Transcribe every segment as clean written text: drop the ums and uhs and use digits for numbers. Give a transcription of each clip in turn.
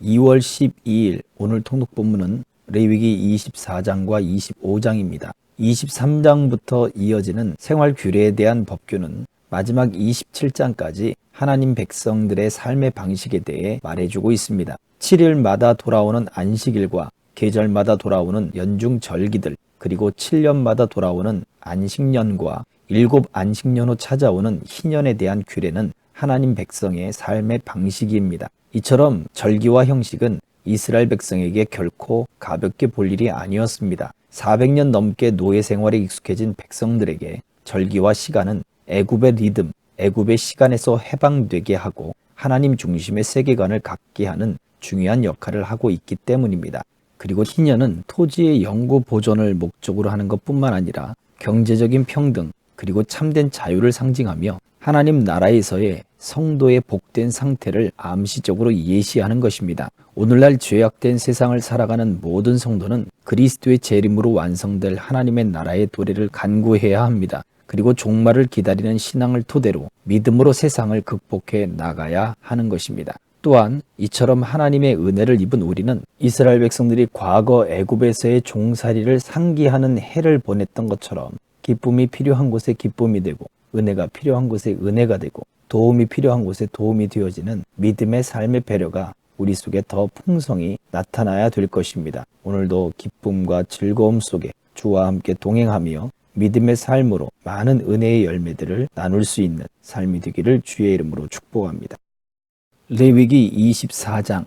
2월 12일 오늘 통독 본문은 레위기 24장과 25장입니다. 23장부터 이어지는 생활 규례에 대한 법규는 마지막 27장까지 하나님 백성들의 삶의 방식에 대해 말해주고 있습니다. 7일마다 돌아오는 안식일과 계절마다 돌아오는 연중 절기들, 그리고 7년마다 돌아오는 안식년과 7 안식년 후 찾아오는 희년에 대한 규례는 하나님 백성의 삶의 방식입니다. 이처럼 절기와 형식은 이스라엘 백성에게 결코 가볍게 볼 일이 아니었습니다. 400년 넘게 노예 생활에 익숙해진 백성들에게 절기와 시간은 애굽의 리듬, 애굽의 시간에서 해방되게 하고 하나님 중심의 세계관을 갖게 하는 중요한 역할을 하고 있기 때문입니다. 그리고 희년은 토지의 영구 보존을 목적으로 하는 것뿐만 아니라 경제적인 평등, 그리고 참된 자유를 상징하며 하나님 나라에서의 성도의 복된 상태를 암시적으로 예시하는 것입니다. 오늘날 죄악된 세상을 살아가는 모든 성도는 그리스도의 재림으로 완성될 하나님의 나라의 도래를 간구해야 합니다. 그리고 종말을 기다리는 신앙을 토대로 믿음으로 세상을 극복해 나가야 하는 것입니다. 또한 이처럼 하나님의 은혜를 입은 우리는 이스라엘 백성들이 과거 애굽에서의 종살이를 상기하는 해를 보냈던 것처럼 기쁨이 필요한 곳에 기쁨이 되고 은혜가 필요한 곳에 은혜가 되고 도움이 필요한 곳에 도움이 되어지는 믿음의 삶의 배려가 우리 속에 더 풍성히 나타나야 될 것입니다. 오늘도 기쁨과 즐거움 속에 주와 함께 동행하며 믿음의 삶으로 많은 은혜의 열매들을 나눌 수 있는 삶이 되기를 주의 이름으로 축복합니다. 레위기 24장.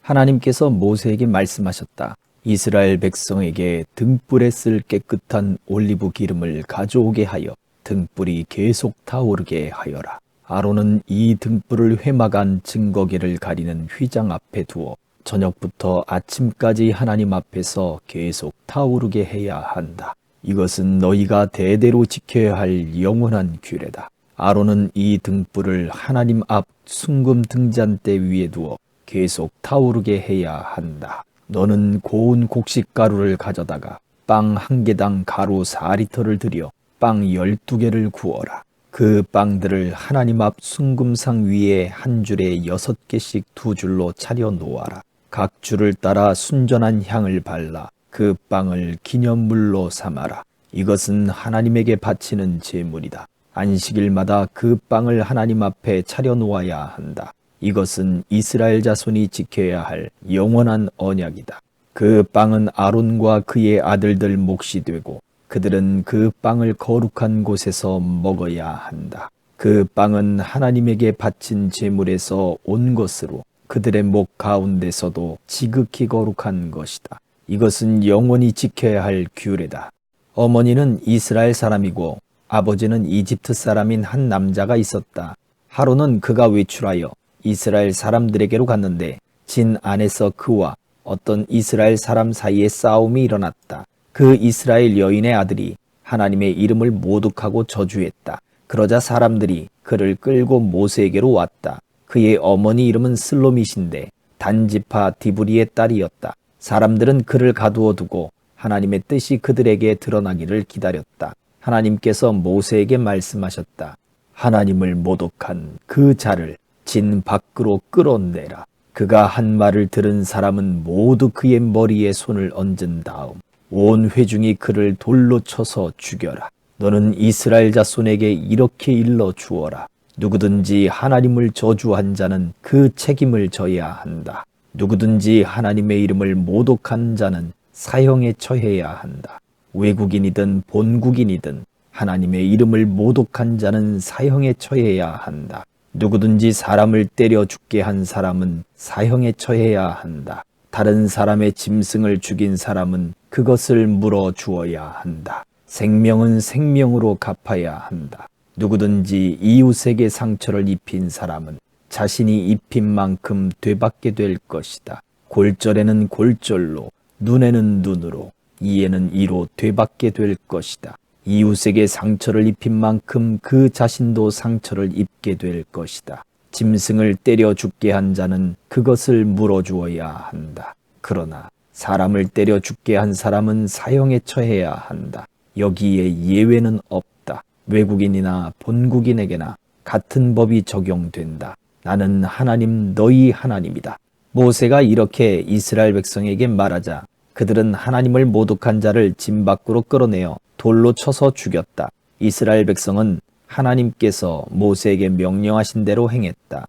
하나님께서 모세에게 말씀하셨다. 이스라엘 백성에게 등불에 쓸 깨끗한 올리브 기름을 가져오게 하여 등불이 계속 타오르게 하여라. 아론은 이 등불을 회막안 증거계를 가리는 휘장 앞에 두어 저녁부터 아침까지 하나님 앞에서 계속 타오르게 해야 한다. 이것은 너희가 대대로 지켜야 할 영원한 규례다. 아론은 이 등불을 하나님 앞 순금 등잔대 위에 두어 계속 타오르게 해야 한다. 너는 고운 곡식 가루를 가져다가 빵 한 개당 가루 4리터를 들여 빵 12개를 구워라. 그 빵들을 하나님 앞 순금상 위에 한 줄에 6개씩 2줄로 차려 놓아라. 각 줄을 따라 순전한 향을 발라 그 빵을 기념물로 삼아라. 이것은 하나님에게 바치는 제물이다. 안식일마다 그 빵을 하나님 앞에 차려 놓아야 한다. 이것은 이스라엘 자손이 지켜야 할 영원한 언약이다. 그 빵은 아론과 그의 아들들 몫이 되고 그들은 그 빵을 거룩한 곳에서 먹어야 한다. 그 빵은 하나님에게 바친 제물에서 온 것으로 그들의 목 가운데서도 지극히 거룩한 것이다. 이것은 영원히 지켜야 할 규례다. 어머니는 이스라엘 사람이고 아버지는 이집트 사람인 한 남자가 있었다. 하론은 그가 외출하여 이스라엘 사람들에게로 갔는데 진 안에서 그와 어떤 이스라엘 사람 사이에 싸움이 일어났다. 그 이스라엘 여인의 아들이 하나님의 이름을 모독하고 저주했다. 그러자 사람들이 그를 끌고 모세에게로 왔다. 그의 어머니 이름은 슬로밋인데 단지파 디브리의 딸이었다. 사람들은 그를 가두어 두고 하나님의 뜻이 그들에게 드러나기를 기다렸다. 하나님께서 모세에게 말씀하셨다. 하나님을 모독한 그 자를 진 밖으로 끌어내라. 그가 한 말을 들은 사람은 모두 그의 머리에 손을 얹은 다음 온 회중이 그를 돌로 쳐서 죽여라. 너는 이스라엘 자손에게 이렇게 일러 주어라. 누구든지 하나님을 저주한 자는 그 책임을 져야 한다. 누구든지 하나님의 이름을 모독한 자는 사형에 처해야 한다. 외국인이든 본국인이든 하나님의 이름을 모독한 자는 사형에 처해야 한다. 누구든지 사람을 때려 죽게 한 사람은 사형에 처해야 한다. 다른 사람의 짐승을 죽인 사람은 그것을 물어 주어야 한다. 생명은 생명으로 갚아야 한다. 누구든지 이웃에게 상처를 입힌 사람은 자신이 입힌 만큼 되받게 될 것이다. 골절에는 골절로, 눈에는 눈으로, 이에는 이로 되받게 될 것이다. 이웃에게 상처를 입힌 만큼 그 자신도 상처를 입게 될 것이다. 짐승을 때려 죽게 한 자는 그것을 물어주어야 한다. 그러나 사람을 때려 죽게 한 사람은 사형에 처해야 한다. 여기에 예외는 없다. 외국인이나 본국인에게나 같은 법이 적용된다. 나는 하나님 너희 하나님이다. 모세가 이렇게 이스라엘 백성에게 말하자 그들은 하나님을 모독한 자를 진 밖으로 끌어내어 돌로 쳐서 죽였다. 이스라엘 백성은 하나님께서 모세에게 명령하신 대로 행했다.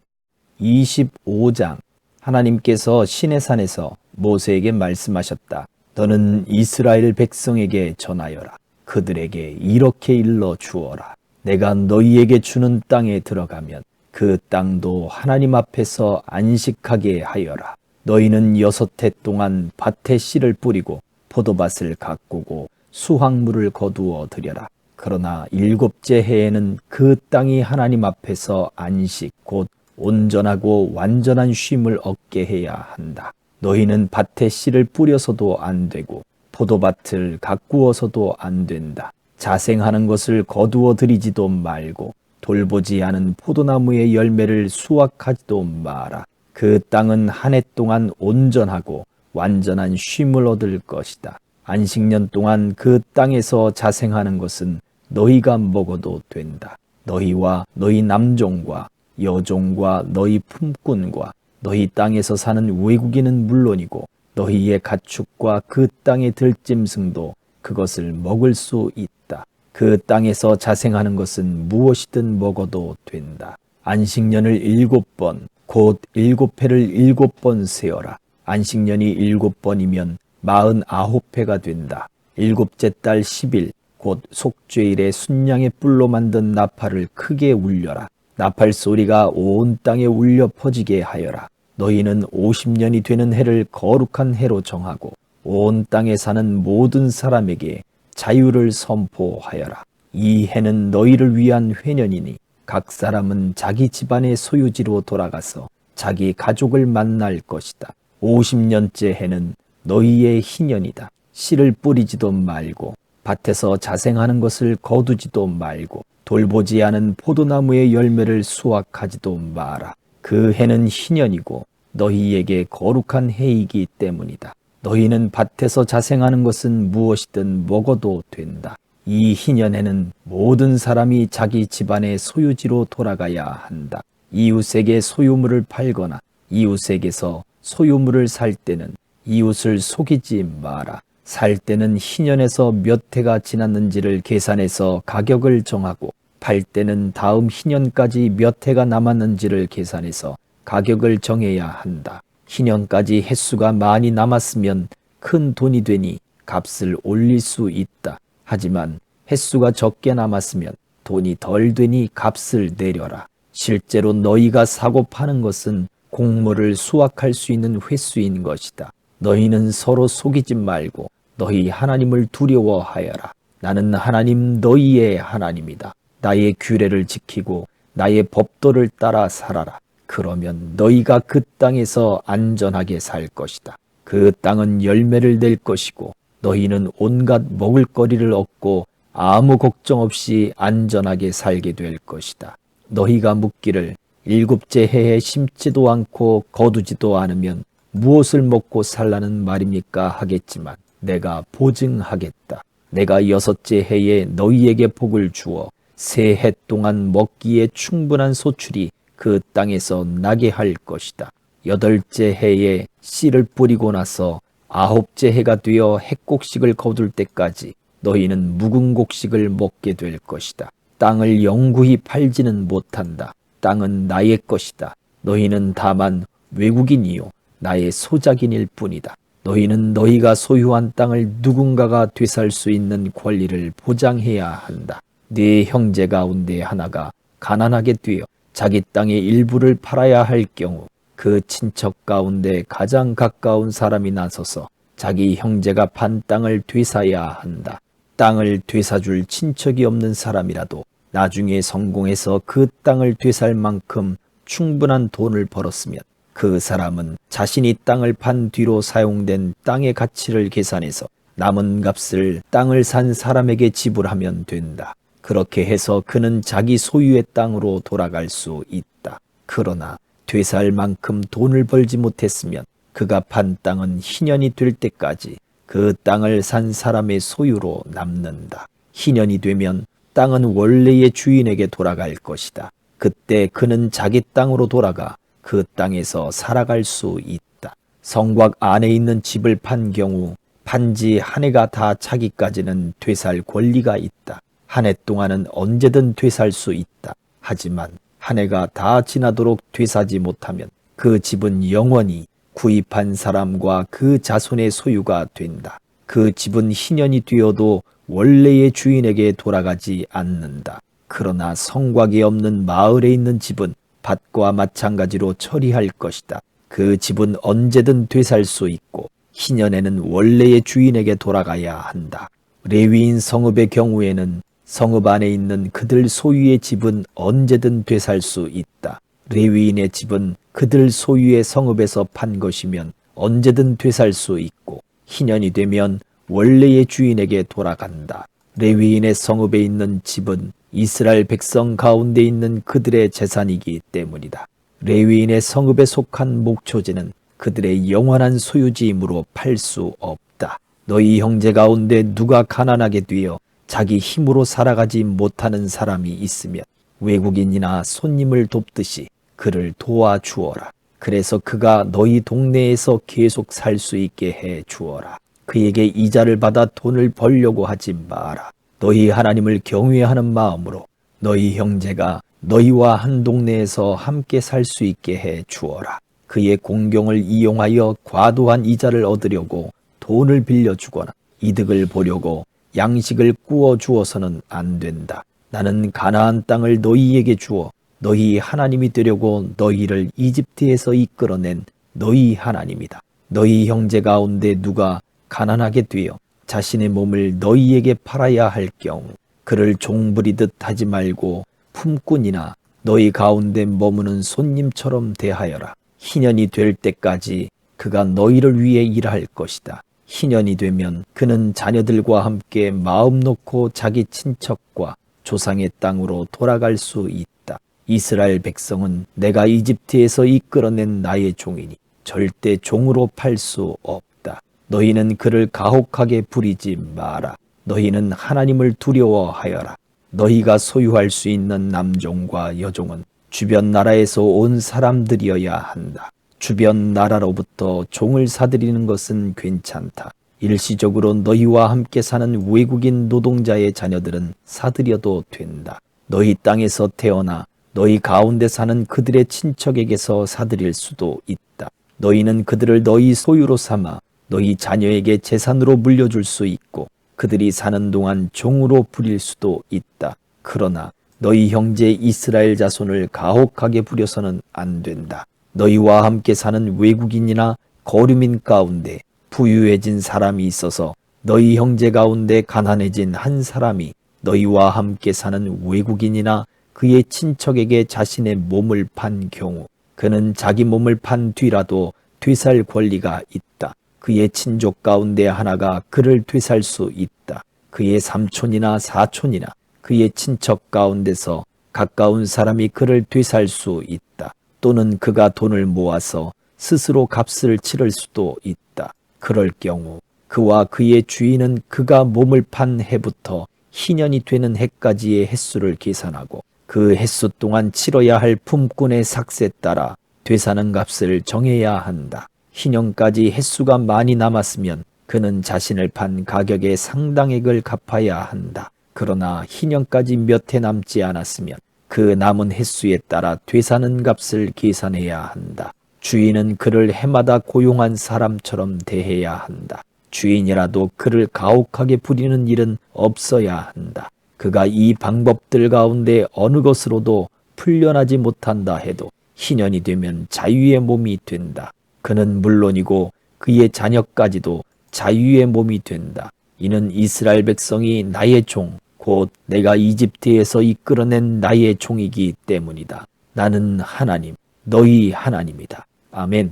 25장. 하나님께서 시내산에서 모세에게 말씀하셨다. 너는 이스라엘 백성에게 전하여라. 그들에게 이렇게 일러 주어라. 내가 너희에게 주는 땅에 들어가면 그 땅도 하나님 앞에서 안식하게 하여라. 너희는 6해 동안 밭에 씨를 뿌리고 포도밭을 가꾸고 수확물을 거두어 들여라. 그러나 7째 해에는 그 땅이 하나님 앞에서 안식 곧 온전하고 완전한 쉼을 얻게 해야 한다. 너희는 밭에 씨를 뿌려서도 안 되고 포도밭을 가꾸어서도 안 된다. 자생하는 것을 거두어 들이지도 말고 돌보지 않은 포도나무의 열매를 수확하지도 마라. 그 땅은 한 해 동안 온전하고 완전한 쉼을 얻을 것이다. 안식년 동안 그 땅에서 자생하는 것은 너희가 먹어도 된다. 너희와 너희 남종과 여종과 너희 품꾼과 너희 땅에서 사는 외국인은 물론이고 너희의 가축과 그 땅의 들짐승도 그것을 먹을 수 있다. 그 땅에서 자생하는 것은 무엇이든 먹어도 된다. 안식년을 7번 곧 7해를 7번 세어라. 안식년이 7번이면 49해가 된다. 7째 달 10일 곧 속죄일에 순양의 뿔로 만든 나팔을 크게 울려라. 나팔 소리가 온 땅에 울려 퍼지게 하여라. 너희는 50년이 되는 해를 거룩한 해로 정하고 온 땅에 사는 모든 사람에게 자유를 선포하여라. 이 해는 너희를 위한 회년이니 각 사람은 자기 집안의 소유지로 돌아가서 자기 가족을 만날 것이다. 50년째 해는 너희의 희년이다. 씨를 뿌리지도 말고 밭에서 자생하는 것을 거두지도 말고 돌보지 않은 포도나무의 열매를 수확하지도 마라. 그 해는 희년이고 너희에게 거룩한 해이기 때문이다. 너희는 밭에서 자생하는 것은 무엇이든 먹어도 된다. 이 희년에는 모든 사람이 자기 집안의 소유지로 돌아가야 한다. 이웃에게 소유물을 팔거나 이웃에게서 소유물을 살 때는 이웃을 속이지 마라. 살 때는 희년에서 몇 해가 지났는지를 계산해서 가격을 정하고 팔 때는 다음 희년까지 몇 해가 남았는지를 계산해서 가격을 정해야 한다. 희년까지 횟수가 많이 남았으면 큰 돈이 되니 값을 올릴 수 있다. 하지만 횟수가 적게 남았으면 돈이 덜 되니 값을 내려라. 실제로 너희가 사고 파는 것은 곡물을 수확할 수 있는 횟수인 것이다. 너희는 서로 속이지 말고 너희 하나님을 두려워하여라. 나는 하나님 너희의 하나님이다. 나의 규례를 지키고 나의 법도를 따라 살아라. 그러면 너희가 그 땅에서 안전하게 살 것이다. 그 땅은 열매를 낼 것이고 너희는 온갖 먹을거리를 얻고 아무 걱정 없이 안전하게 살게 될 것이다. 너희가 묻기를 7째 해에 심지도 않고 거두지도 않으면 무엇을 먹고 살라는 말입니까? 하겠지만 내가 보증하겠다. 내가 6째 해에 너희에게 복을 주어 세 해 동안 먹기에 충분한 소출이 그 땅에서 나게 할 것이다. 8째 해에 씨를 뿌리고 나서 9째 해가 되어 핵곡식을 거둘 때까지 너희는 묵은 곡식을 먹게 될 것이다. 땅을 영구히 팔지는 못한다. 땅은 나의 것이다. 너희는 다만 외국인이요 나의 소작인일 뿐이다. 너희는 너희가 소유한 땅을 누군가가 되살 수 있는 권리를 보장해야 한다. 네 형제 가운데 하나가 가난하게 되어 자기 땅의 일부를 팔아야 할 경우 그 친척 가운데 가장 가까운 사람이 나서서 자기 형제가 판 땅을 되사야 한다. 땅을 되사줄 친척이 없는 사람이라도 나중에 성공해서 그 땅을 되살 만큼 충분한 돈을 벌었으면 그 사람은 자신이 땅을 판 뒤로 사용된 땅의 가치를 계산해서 남은 값을 땅을 산 사람에게 지불하면 된다. 그렇게 해서 그는 자기 소유의 땅으로 돌아갈 수 있다. 그러나 되살 만큼 돈을 벌지 못했으면 그가 판 땅은 희년이 될 때까지 그 땅을 산 사람의 소유로 남는다. 희년이 되면 땅은 원래의 주인에게 돌아갈 것이다. 그때 그는 자기 땅으로 돌아가 그 땅에서 살아갈 수 있다. 성곽 안에 있는 집을 판 경우 판지 한 해가 다 차기까지는 되살 권리가 있다. 한 해 동안은 언제든 되살 수 있다. 하지만 한 해가 다 지나도록 되사지 못하면 그 집은 영원히 구입한 사람과 그 자손의 소유가 된다. 그 집은 희년이 되어도 원래의 주인에게 돌아가지 않는다. 그러나 성곽이 없는 마을에 있는 집은 밭과 마찬가지로 처리할 것이다. 그 집은 언제든 되살 수 있고 희년에는 원래의 주인에게 돌아가야 한다. 레위인 성읍의 경우에는 성읍 안에 있는 그들 소유의 집은 언제든 되살 수 있다. 레위인의 집은 그들 소유의 성읍에서 판 것이면 언제든 되살 수 있고 희년이 되면 원래의 주인에게 돌아간다. 레위인의 성읍에 있는 집은 이스라엘 백성 가운데 있는 그들의 재산이기 때문이다. 레위인의 성읍에 속한 목초지는 그들의 영원한 소유지이므로 팔 수 없다. 너희 형제 가운데 누가 가난하게 되어 자기 힘으로 살아가지 못하는 사람이 있으면 외국인이나 손님을 돕듯이 그를 도와주어라. 그래서 그가 너희 동네에서 계속 살 수 있게 해 주어라. 그에게 이자를 받아 돈을 벌려고 하지 마라. 너희 하나님을 경외하는 마음으로 너희 형제가 너희와 한 동네에서 함께 살 수 있게 해 주어라. 그의 공경을 이용하여 과도한 이자를 얻으려고 돈을 빌려주거나 이득을 보려고 양식을 구워 주어서는 안 된다. 나는 가나안 땅을 너희에게 주어 너희 하나님이 되려고 너희를 이집트에서 이끌어낸 너희 하나님이다. 너희 형제 가운데 누가 가난하게 되어 자신의 몸을 너희에게 팔아야 할 경우 그를 종부리듯 하지 말고 품꾼이나 너희 가운데 머무는 손님처럼 대하여라. 희년이 될 때까지 그가 너희를 위해 일할 것이다. 희년이 되면 그는 자녀들과 함께 마음 놓고 자기 친척과 조상의 땅으로 돌아갈 수 있다. 이스라엘 백성은 내가 이집트에서 이끌어낸 나의 종이니 절대 종으로 팔 수 없다. 너희는 그를 가혹하게 부리지 마라. 너희는 하나님을 두려워하여라. 너희가 소유할 수 있는 남종과 여종은 주변 나라에서 온 사람들이어야 한다. 주변 나라로부터 종을 사들이는 것은 괜찮다. 일시적으로 너희와 함께 사는 외국인 노동자의 자녀들은 사들여도 된다. 너희 땅에서 태어나 너희 가운데 사는 그들의 친척에게서 사들일 수도 있다. 너희는 그들을 너희 소유로 삼아 너희 자녀에게 재산으로 물려줄 수 있고 그들이 사는 동안 종으로 부릴 수도 있다. 그러나 너희 형제 이스라엘 자손을 가혹하게 부려서는 안 된다. 너희와 함께 사는 외국인이나 거류민 가운데 부유해진 사람이 있어서 너희 형제 가운데 가난해진 한 사람이 너희와 함께 사는 외국인이나 그의 친척에게 자신의 몸을 판 경우 그는 자기 몸을 판 뒤라도 되살 권리가 있다. 그의 친족 가운데 하나가 그를 되살 수 있다. 그의 삼촌이나 사촌이나 그의 친척 가운데서 가까운 사람이 그를 되살 수 있다. 또는 그가 돈을 모아서 스스로 값을 치를 수도 있다. 그럴 경우 그와 그의 주인은 그가 몸을 판 해부터 희년이 되는 해까지의 횟수를 계산하고 그 횟수 동안 치러야 할 품꾼의 삭세에 따라 되사는 값을 정해야 한다. 희년까지 횟수가 많이 남았으면 그는 자신을 판 가격의 상당액을 갚아야 한다. 그러나 희년까지 몇 해 남지 않았으면 그 남은 횟수에 따라 되사는 값을 계산해야 한다. 주인은 그를 해마다 고용한 사람처럼 대해야 한다. 주인이라도 그를 가혹하게 부리는 일은 없어야 한다. 그가 이 방법들 가운데 어느 것으로도 풀려나지 못한다 해도 희년이 되면 자유의 몸이 된다. 그는 물론이고 그의 자녀까지도 자유의 몸이 된다. 이는 이스라엘 백성이 나의 종, 곧 내가 이집트에서 이끌어낸 나의 종이기 때문이다. 나는 하나님, 너희 하나님이다. 아멘.